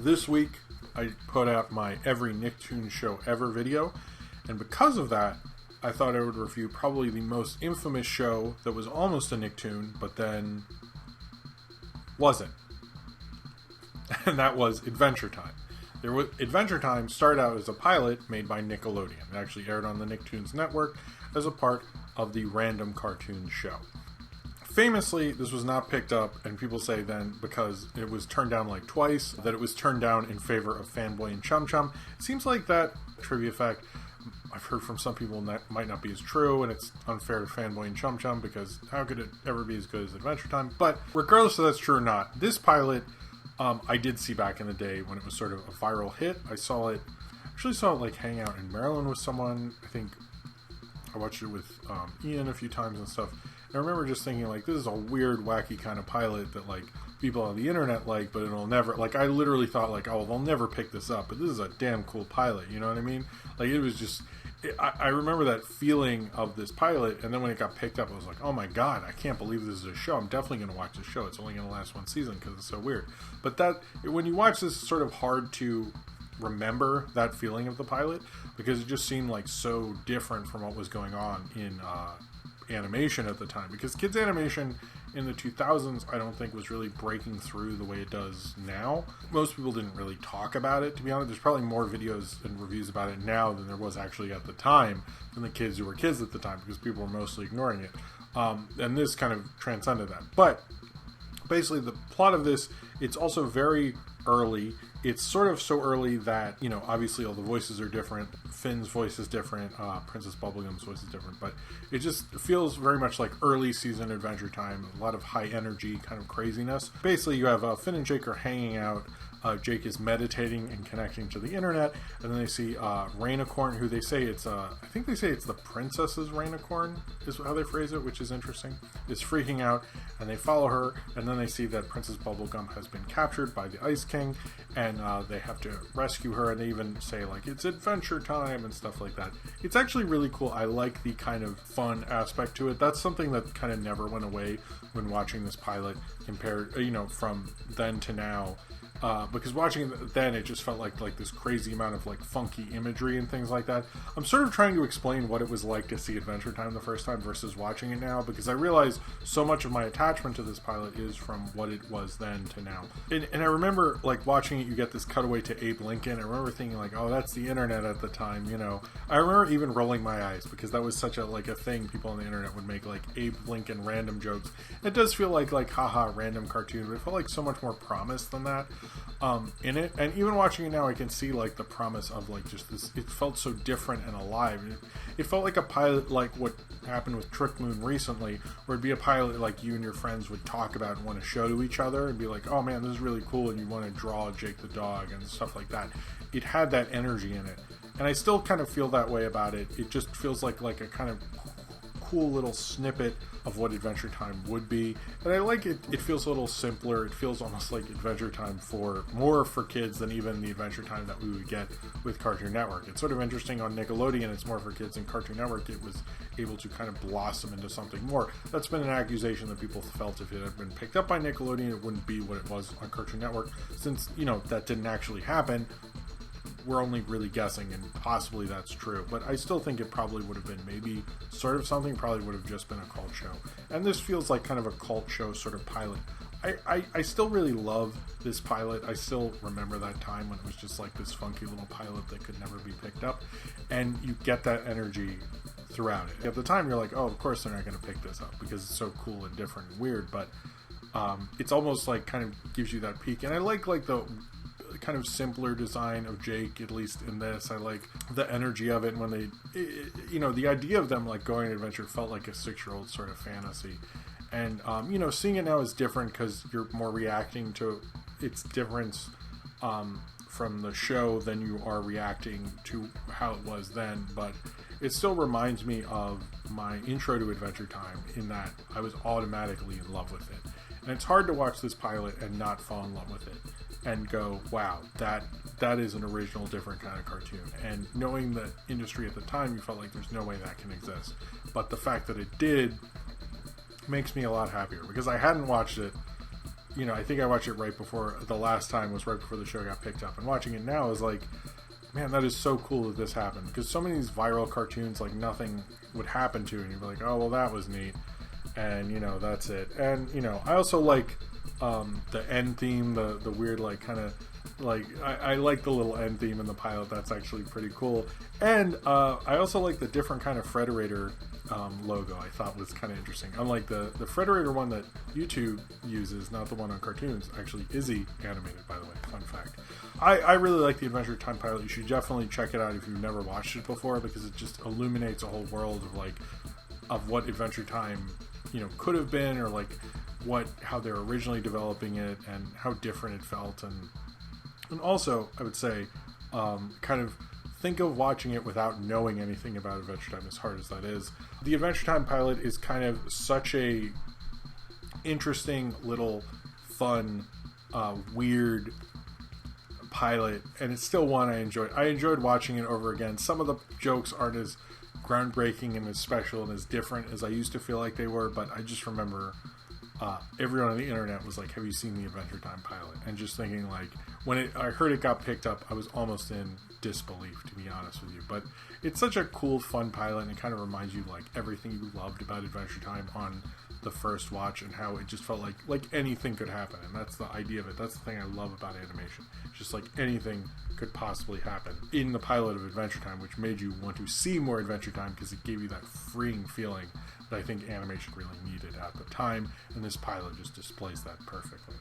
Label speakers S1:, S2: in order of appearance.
S1: this week I put out my every Nicktoon show ever video, and because of that, I thought I would review probably the most infamous show that was almost a Nicktoon, but then wasn't. And that was Adventure Time. Adventure Time started out as a pilot made by Nickelodeon. It actually aired on the Nicktoons network as a part of the Random Cartoons show. Famously, this was not picked up, and people say then because it was turned down like twice, that it was turned down in favor of Fanboy and Chum Chum. It seems like that trivia fact I've heard from some people that might not be as true, and it's unfair to Fanboy and Chum Chum because how could it ever be as good as Adventure Time? But regardless if that's true or not, this pilot I did see back in the day when it was sort of a viral hit. I saw it like hang out in Maryland with someone. I think I watched it with Ian a few times and stuff. And I remember just thinking like, this is a weird, wacky kind of pilot that like people on the internet like, but it'll never, like I literally thought like, oh, they'll never pick this up, but this is a damn cool pilot, you know what I mean? Like it was just, I remember that feeling of this pilot, and then when it got picked up, I was like, oh my god, I can't believe this is a show. I'm definitely going to watch this show. It's only going to last one season because it's so weird. But that, when you watch this, it's sort of hard to remember that feeling of the pilot because it just seemed like so different from what was going on in animation at the time, because kids animation in the 2000s I don't think was really breaking through the way it does now. Most people didn't really talk about it, to be honest. There's probably more videos and reviews about it now than there was actually at the time, than the kids who were kids at the time, because people were mostly ignoring it, and this kind of transcended that. But basically the plot of this, it's also very early. It's sort of so early that, you know, obviously all the voices are different. Finn's voice is different. Princess Bubblegum's voice is different. But it just feels very much like early season Adventure Time. A lot of high energy kind of craziness. Basically, you have Finn and Jake are hanging out. Jake is meditating and connecting to the internet, and then they see Rainicorn, who they say it's I think they say it's the princess's Rainicorn is how they phrase it, which is interesting. Is freaking out, and they follow her, and then they see that Princess Bubblegum has been captured by the Ice King, and they have to rescue her, and they even say like it's Adventure Time and stuff like that. It's actually really cool. I like the kind of fun aspect to it. That's something that kind of never went away when watching this pilot compared, you know, from then to now. Because watching it then, it just felt like this crazy amount of like funky imagery and things like that. I'm sort of trying to explain what it was like to see Adventure Time the first time versus watching it now, because I realize so much of my attachment to this pilot is from what it was then to now. And I remember like watching it, you get this cutaway to Abe Lincoln. I remember thinking like, oh, that's the internet at the time, you know. I remember even rolling my eyes because that was such a like a thing people on the internet would make, like Abe Lincoln random jokes. It does feel like haha random cartoon, but it felt like so much more promise than that in it. And even watching it now, I can see like the promise of like just this. It felt so different and alive. It felt like a pilot, like what happened with Trick Moon recently, where it'd be a pilot like you and your friends would talk about and want to show to each other and be like, oh man, this is really cool, and you want to draw Jake the dog and stuff like that. It had that energy in it, and I still kind of feel that way about it. It just feels like a kind of cool little snippet of what Adventure Time would be, and I like it. It feels a little simpler. It feels almost like Adventure Time more for kids than even the Adventure Time that we would get with Cartoon Network. It's sort of interesting on Nickelodeon, it's more for kids, and Cartoon Network it was able to kind of blossom into something more. That's been an accusation that people felt if it had been picked up by Nickelodeon, it wouldn't be what it was on Cartoon Network. Since, you know, that didn't actually happen, we're only really guessing, and possibly that's true, but I still think it probably would have been maybe sort of something, probably would have just been a cult show. And this feels like kind of a cult show sort of pilot. I still really love this pilot. I still remember that time when it was just like this funky little pilot that could never be picked up, and you get that energy throughout it. At the time you're like, oh, of course they're not going to pick this up because it's so cool and different and weird, but it's almost like kind of gives you that peak. And I like the kind of simpler design of Jake, at least in this. I like the energy of it, and when they, you know, the idea of them like going on an adventure felt like a 6-year-old sort of fantasy. And you know, seeing it now is different because you're more reacting to its difference from the show than you are reacting to how it was then. But it still reminds me of my intro to Adventure Time in that I was automatically in love with it. And it's hard to watch this pilot and not fall in love with it and go, wow, that is an original, different kind of cartoon. And knowing the industry at the time, you felt like there's no way that can exist. But the fact that it did makes me a lot happier, because I hadn't watched it I think I watched it right before, the last time was right before the show got picked up. And watching it now is like, man, that is so cool that this happened. Because so many of these viral cartoons, like, nothing would happen to, and you'd be like, oh, well, that was neat. And, that's it. And, I also like the end theme, the weird, like, kind of, like, I like the little end theme in the pilot. That's actually pretty cool. And I also like the different kind of Frederator logo. I thought was kind of interesting. Unlike the Frederator one that YouTube uses, not the one on cartoons, actually Izzy animated, by the way. Fun fact. I really like the Adventure Time pilot. You should definitely check it out if you've never watched it before, because it just illuminates a whole world of what Adventure Time could have been, or like how they're originally developing it and how different it felt. And also, I would say, kind of think of watching it without knowing anything about Adventure Time, as hard as that is. The Adventure Time pilot is kind of such a interesting, little, fun, weird pilot, and it's still one I enjoyed. I enjoyed watching it over again. Some of the jokes aren't as groundbreaking and as special and as different as I used to feel like they were, but I just remember everyone on the internet was like, have you seen the Adventure Time pilot? And just thinking, like, when I heard it got picked up, I was almost in disbelief, to be honest with you. But it's such a cool, fun pilot, and it kind of reminds you, like, everything you loved about Adventure Time on the first watch, and how it just felt like anything could happen. And that's the idea of it. That's the thing I love about animation. It's just like anything could possibly happen in the pilot of Adventure Time, which made you want to see more Adventure Time, because it gave you that freeing feeling that I think animation really needed at the time, and this pilot just displays that perfectly.